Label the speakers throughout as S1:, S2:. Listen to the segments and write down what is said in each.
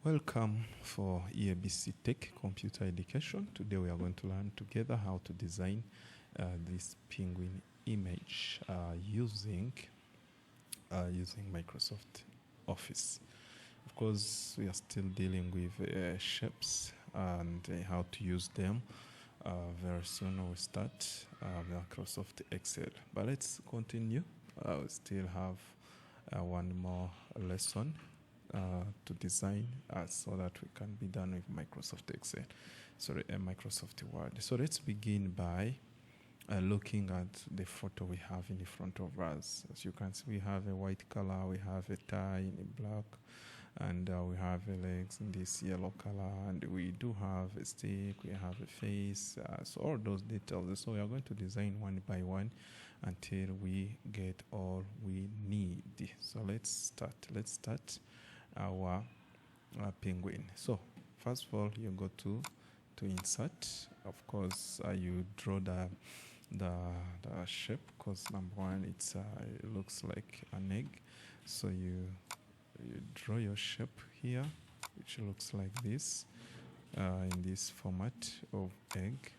S1: Welcome for EABC Tech Computer Education. Today we are going to learn together how to design this penguin image using Microsoft Office. Of course, we are still dealing with shapes and how to use them. Very soon we'll start Microsoft Excel. But let's continue. We still have one more lesson to design so that we can be done with Microsoft Excel. Microsoft Word. So let's begin by looking at the photo we have in the front of us. As you can see, we have a white color, we have a tie in a black, and we have legs in this yellow color, and we do have a stick, we have a face, so all those details. So we are going to design one by one until we get all we need. So let's start our penguin. So first of all, you go to insert. Of course, you draw the shape, because number one, it looks like an egg. So you draw your shape here, which looks like this, in this format of egg.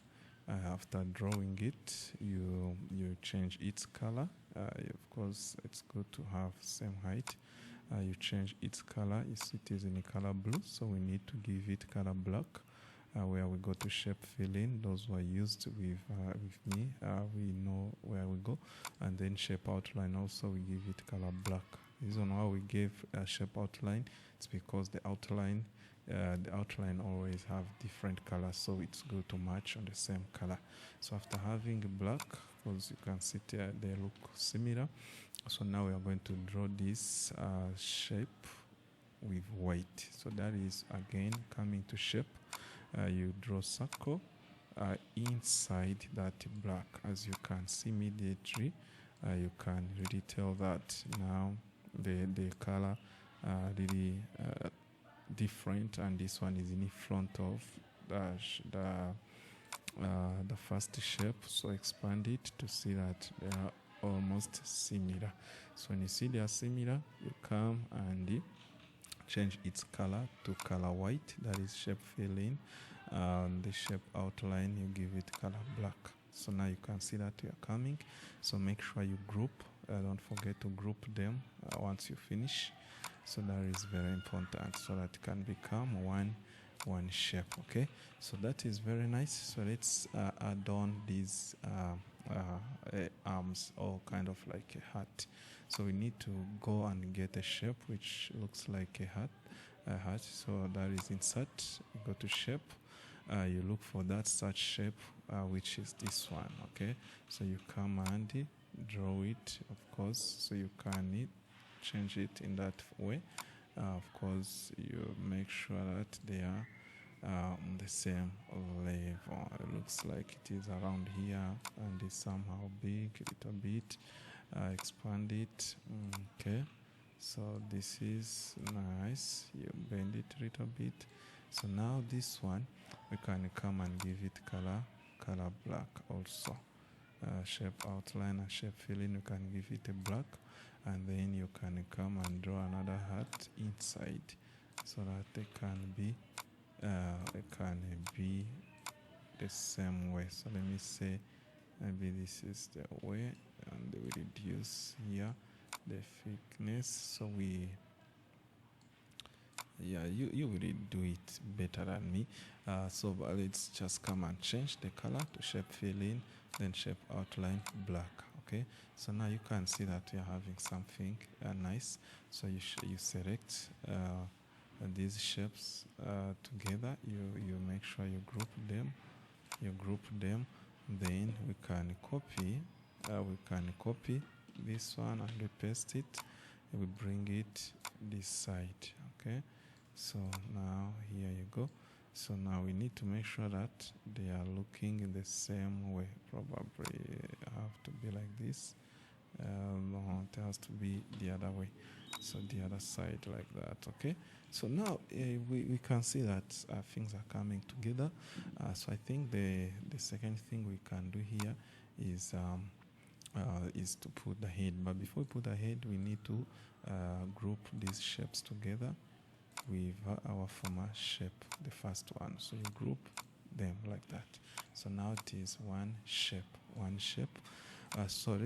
S1: After drawing it, you change its color. Of course, it's good to have same height. You change its color. It is in a color blue, so we need to give it color black. Where we go to shape fill in, those who are used with me, we know where we go. And then shape outline also, we give it color black. The reason why we give a shape outline, it's because the outline always have different colors, so it's good to match on the same color. So after having black, because you can see they look similar, so now we are going to draw this shape with white. So that is again coming to shape. You draw circle inside that black. As you can see immediately, you can really tell that now the color really different, and this one is in front of the first shape. So expand it to see that they are almost similar. So when you see they are similar, you come and change its color to color white. That is shape fill in. The shape outline, you give it color black. So now you can see that you are coming. So make sure you group. Don't forget to group them once you finish. So that is very important, so that it can become one shape. Okay, so that is very nice. So let's add on these arms, or kind of like a hat. So we need to go and get a shape which looks like a hat. So that is insert. You go to shape. You look for that such shape, which is this one. Okay, so you come and draw it, of course. So you can change it in that way. Of course, you make sure that they are on the same level. It looks like it is around here, and it's somehow big, a little bit. Expand it. Okay, so this is nice. You bend it a little bit. So now this one, we can come and give it color black also. Shape outline and shape filling, you can give it a black, and then you can come and draw another hat inside, so that they can be the same way. So let me say maybe this is the way, and we reduce here the thickness. So you will do it better than me. So let's just come and change the color to shape fill in, then shape outline black. Okay, so now you can see that you're having something nice. So you select these shapes together. You make sure you group them. Then we can copy this one and paste it. We bring it this side. Okay, so now here you go. So now we need to make sure that they are looking in the same way. Probably have to be like this. No, it has to be the other way. So the other side like that. Okay, so now we can see that things are coming together. So I think the second thing we can do here is to put the head. But before we put the head, we need to group these shapes together. with our former shape, the first one. So you group them like that. So now it is one shape. So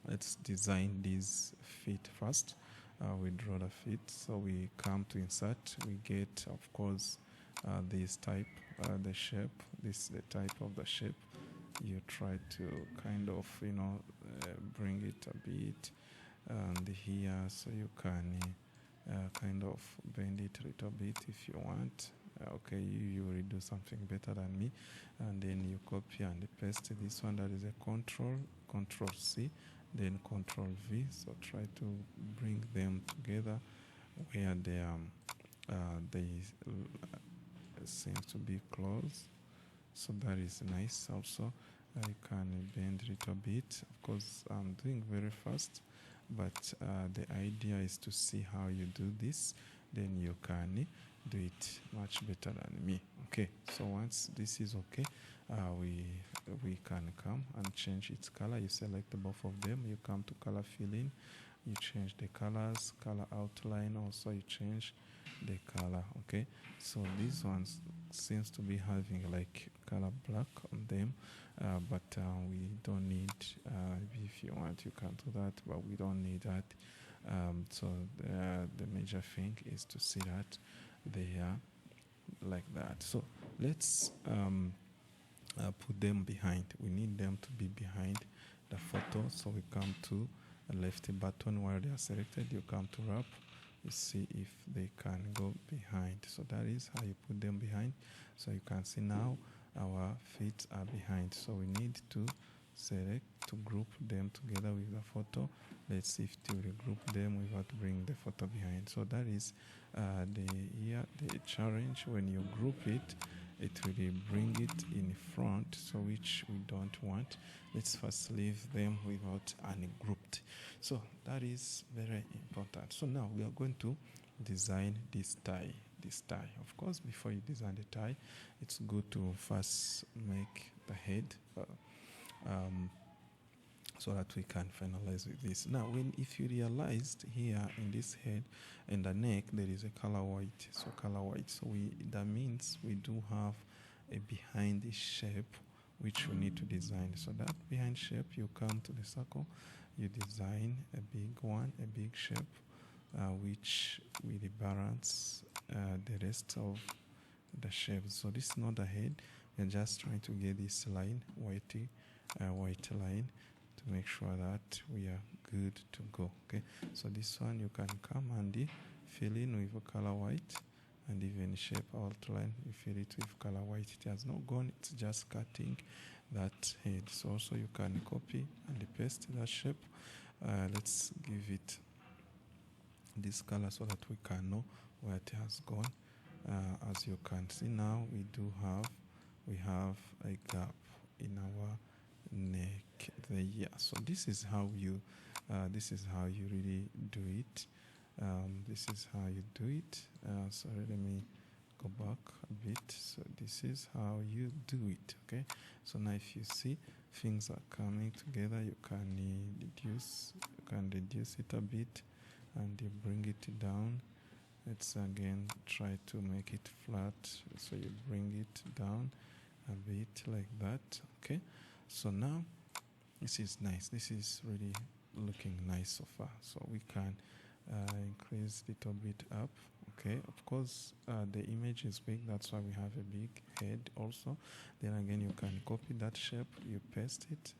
S1: let's design these feet first. We draw the feet, so we come to insert. We get, of course, this type, the shape. This is the type of the shape. You try to kind of, bring it a bit and here, so you can kind of bend it a little bit if you want. Okay, you will do something better than me, and then you copy and paste this one. That is a control C, then control V. So try to bring them together where they seem to be close. So that is nice. Also, I can bend a little bit. Of course, I'm doing very fast, but the idea is to see how you do this. Then you can do it much better than me. Okay, so once this is okay, we can come and change its color. You select both of them. You come to color filling. You change the colors, color outline. Also, you change the color. Okay, so these ones seems to be having like color black on them, but we don't need, if you want you can do that, but we don't need that. So the major thing is to see that they are like that. So let's put them behind. We need them to be behind the photo. So we come to a left button while they are selected. You come to wrap. You see if they can go behind. So that is how you put them behind. So you can see now our feet are behind. So we need to select to group them together with the photo. Let's see if we group them without bringing the photo behind. So that is the challenge. When you group it, it will bring it in front, so which we don't want. Let's first leave them without any grouped. So that is very important. So now we are going to design this tie. Of course, before you design the tie, it's good to first make the head so that we can finalize with this. Now, if you realized here in this head and the neck, there is a color white. So color white. So that means we do have a behind the shape which we need to design. So that behind shape, you come to the circle, you design a big one, a big shape, which will balance the rest of the shapes. So this is not the head. We're just trying to get this line, white line, to make sure that we are good to go. Okay, so this one you can come and fill in with a color white, and even shape outline you fill it with color white. It has not gone, it's just cutting that head. So also you can copy and paste that shape. Let's give it this color so that we can know where it has gone. As you can see now, we have a gap in our neck there. So this is how you really do it. This is how you do it. Sorry, let me go back a bit. So this is how you do it. Okay, so now if you see things are coming together, you can reduce it a bit and you bring it down. Let's again try to make it flat, so you bring it down a bit like that. Okay, so now this is nice. This is really looking nice so far. So we can increase a little bit up. Okay, of course the image is big, that's why we have a big head also. Then again, you can copy that shape, you paste it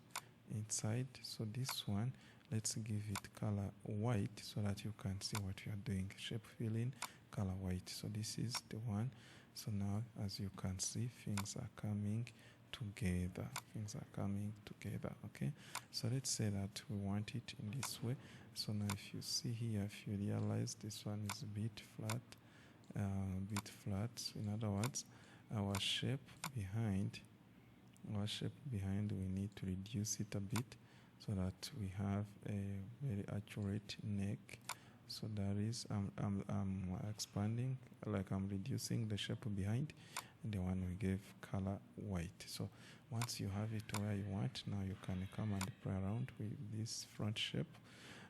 S1: inside. So this one, let's give it color white so that you can see what you are doing. Shape filling, color white. So this is the one. So now, as you can see, things are coming together. Okay, so let's say that we want it in this way. So now if you see here, if you realize this one is a bit flat, in other words, our shape behind, we need to reduce it a bit so that we have a very accurate neck. So that is, I'm expanding, like I'm reducing the shape behind, and the one we gave color white. So once you have it where you want, now you can come and play around with this front shape.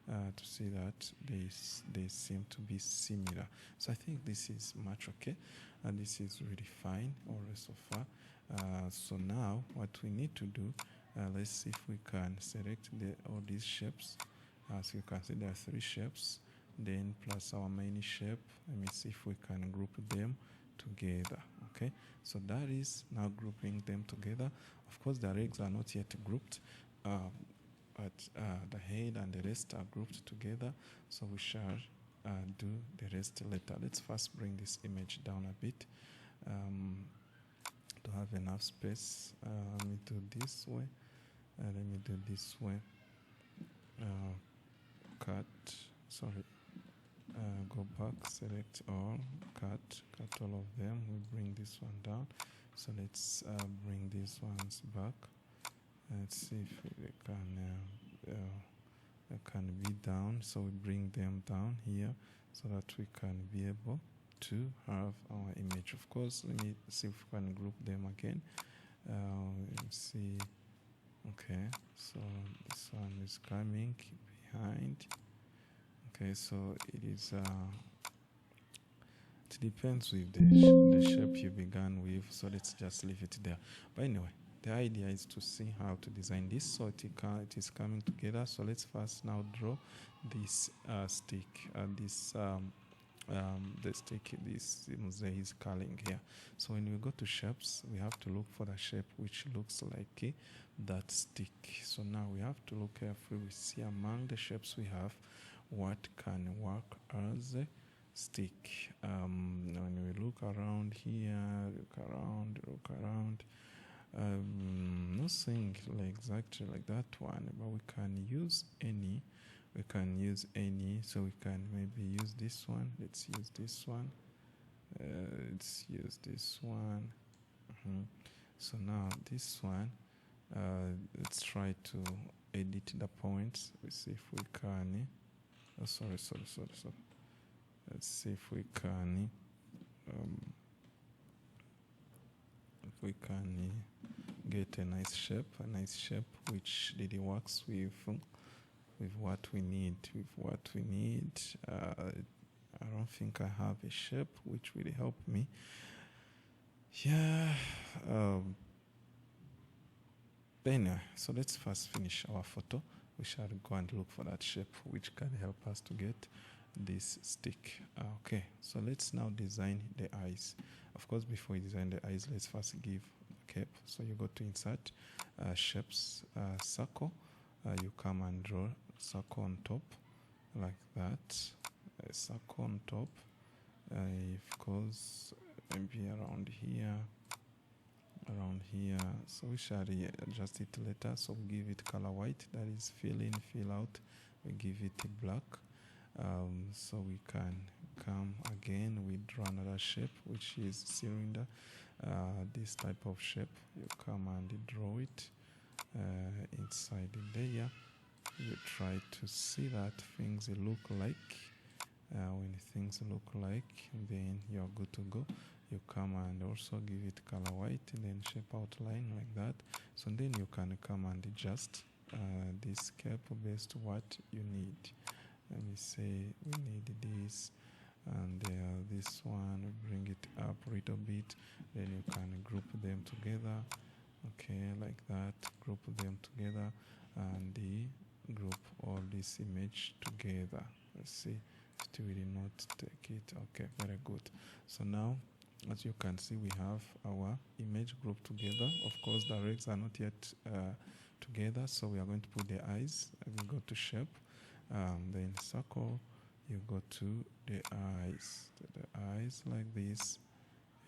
S1: to see that they seem to be similar. So I think this is much okay, and this is really fine already so far. So now what we need to do, let's see if we can select all these shapes. As you can see, there are 3 shapes, then plus our main shape. Let me see if we can group them together. Okay, so that is now grouping them together. Of course, the legs are not yet grouped, but the head and the rest are grouped together. So we shall do the rest later. Let's first bring this image down a bit to have enough space. Let me do this way. Let me do this way. Go back, select all, cut all of them. We bring this one down. So let's bring these ones back. Let's see if they can be down. So we bring them down here so that we can be able to have our image. Of course, let me see if we can group them again. Let's see. Okay, so this one is coming behind. Okay, so it is it depends with the shape you began with, so let's just leave it there. But anyway, the idea is to see how to design this so it is coming together. So let's first now draw this stick, the stick this is curling here. So when we go to shapes, we have to look for the shape which looks like that stick. So now we have to look carefully. We see among the shapes we have what can work as a stick. When we look around here, look around, nothing like exactly like that one, but we can use any. So we can maybe use this one. Let's use this one. So now this one, let's try to edit the points. Let's see if we can. Sorry. Let's see if we can get a nice shape which really works with what we need. I don't think I have a shape which will help me. Anyway, so let's first finish our photo. We shall go and look for that shape which can help us to get this stick. Okay, so let's now design the eyes. Of course, before we design the eyes, let's first give a cap. So you go to insert shapes, circle. You come and draw circle on top like that. A circle on top. Of course, maybe around here. So we shall adjust it later. So we give it color white, that is fill in, fill out. We give it black. So we can come again, we draw another shape which is cylinder. This type of shape, you come and draw it inside the layer. You try to see that things look like. When things look like, then you're good to go. You come and also give it color white and then shape outline like that. So then you can come and adjust this cap based on what you need. Let me say we need this and this one, we bring it up a little bit, then you can group them together. Okay, like that, group them together and group all this image together. Let's see, still will not take it. Okay, very good. So now, as you can see, we have our image grouped together. Of course, the legs are not yet together, so we are going to put the eyes. We go to shape, then circle. You go to the eyes like this.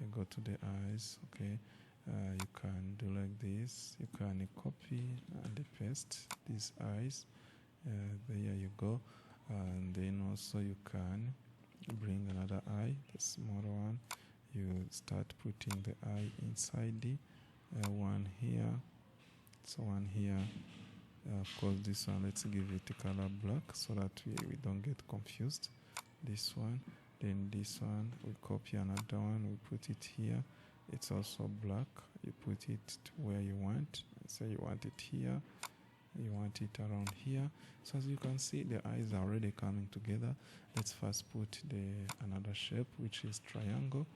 S1: You go to the eyes. Okay, you can do like this. You can copy and paste these eyes. There you go. And then also you can bring another eye, the smaller one. You start putting the eye inside the one here. So one here. Of course, this one, let's give it a color black so that we don't get confused. This one, then this one, we copy another one, we put it here. It's also black. You put it to where you want. Say you want it here. you want it around here. So as you can see, the eyes are already coming together. Let's first put another shape, which is triangle.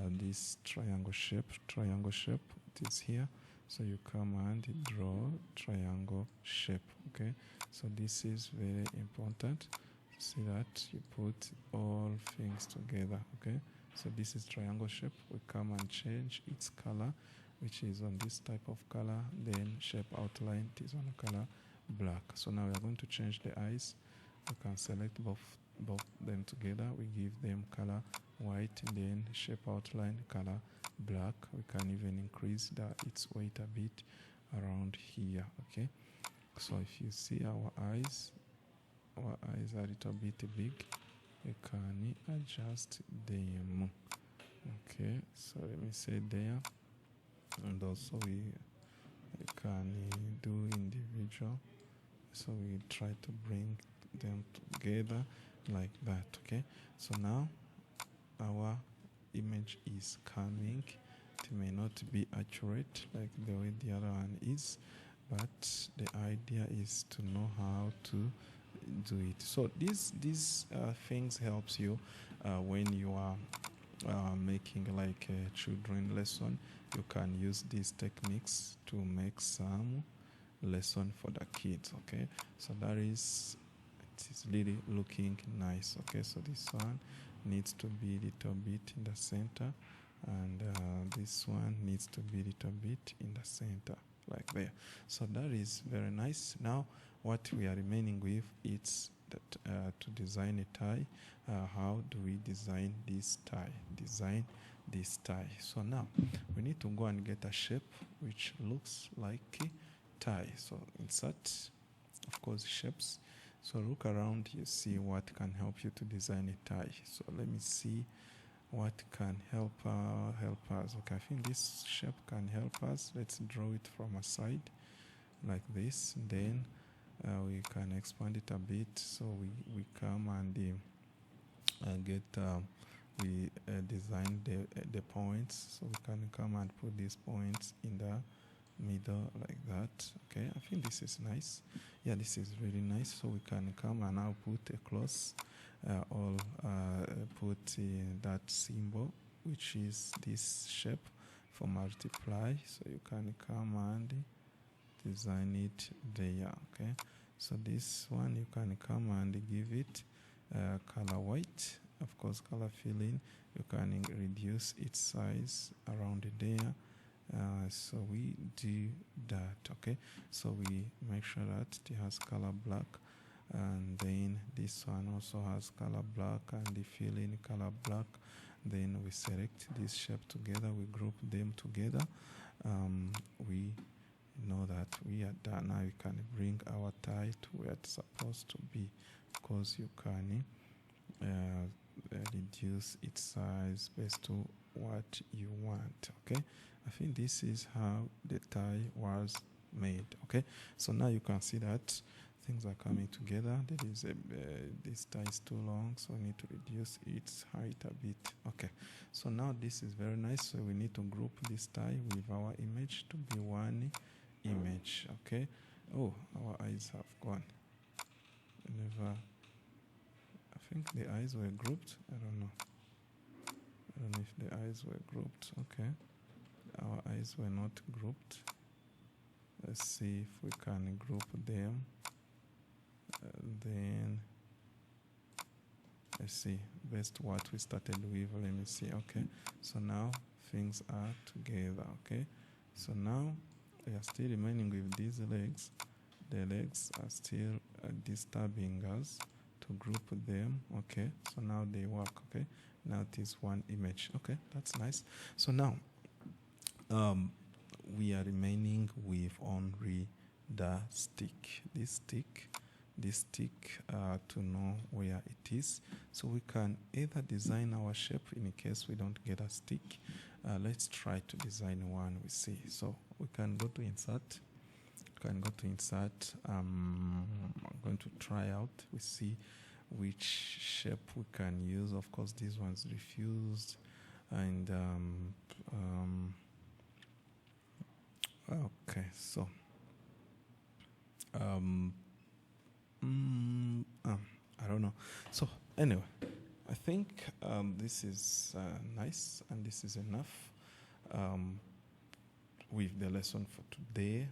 S1: This triangle shape, it is here. So you come and draw triangle shape. Okay, so this is very important. See that you put all things together. Okay, so this is triangle shape. We come and change its color, which is on this type of color. Then shape outline, it is on a color black. So now we are going to change the eyes. We can select both them together. We give them color white, then shape outline color black. We can even increase its weight a bit around here. Okay, so if you see our eyes are a little bit big, we can adjust them. Okay, so let me say there, and also we can do individual, so we try to bring them together like that. Okay, so now our image is coming. It may not be accurate like the way the other one is, but the idea is to know how to do it. So these things helps you when you are making like a children lesson. You can use these techniques to make some lesson for the kids. Okay, so it is really looking nice. Okay, so this one needs to be a little bit in the center, and this one needs to be a little bit in the center like there. So that is very nice. Now what we are remaining with is that to design a tie. How do we design this tie? So now we need to go and get a shape which looks like a tie. So insert, of course, shapes. So look around, you see what can help you to design a tie. So let me see what can help us. Okay, I think this shape can help us. Let's draw it from a side like this. Then we can expand it a bit. So we come and get we design the points. So we can come and put these points in the middle like that. Okay, I think this is nice. Yeah, this is really nice. So we can come and now put a close or put that symbol, which is this shape for multiply. So you can come and design it there. Okay, so this one you can come and give it color white. Of course, color filling, you can reduce its size around there. So we do that. Okay, so we make sure that it has color black, and then this one also has color black and the filling color black. Then we select this shape together, we group them together. We know that we are done. Now we can bring our tie to where it's supposed to be, because you can reduce its size based to what you want. Okay, I think this is how the tie was made. Okay, so now you can see that things are coming together. There is this tie is too long, so we need to reduce its height a bit. Okay, so now this is very nice. So we need to group this tie with our image to be one image. Okay, oh, our eyes have gone. I think the eyes were grouped. I don't know if the eyes were grouped. Okay, our eyes were not grouped. Let's see if we can group them. Then let's see best what we started with. Let me see. Okay, so now things are together. Okay, so now we are still remaining with these legs. The legs are still disturbing us to group them. Okay, so now they work. Okay, now it is one image. Okay, that's nice. So now we are remaining with only the stick. This stick to know where it is. So we can either design our shape in case we don't get a stick. Let's try to design one. We see. So we can go to insert. I'm going to try out. We see which shape we can use. Of course, these ones refused, and okay. So Um, I don't know. So anyway, I think this is nice and this is enough with the lesson for today.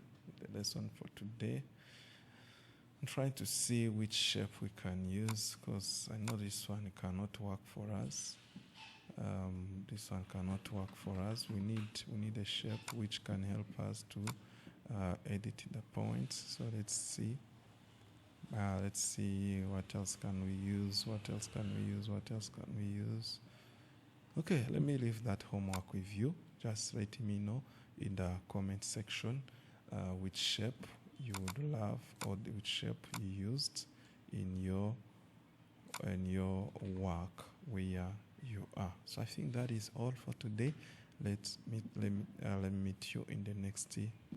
S1: I'm trying to see which shape we can use because I know this one cannot work for us. This one cannot work for us. We need a shape which can help us to edit the points. So let's see. Let's see what else can we use. Okay, let me leave that homework with you. Just let me know in the comment section which shape you would love or which shape you used in your work where you are. So I think that is all for today. Let me meet you in the next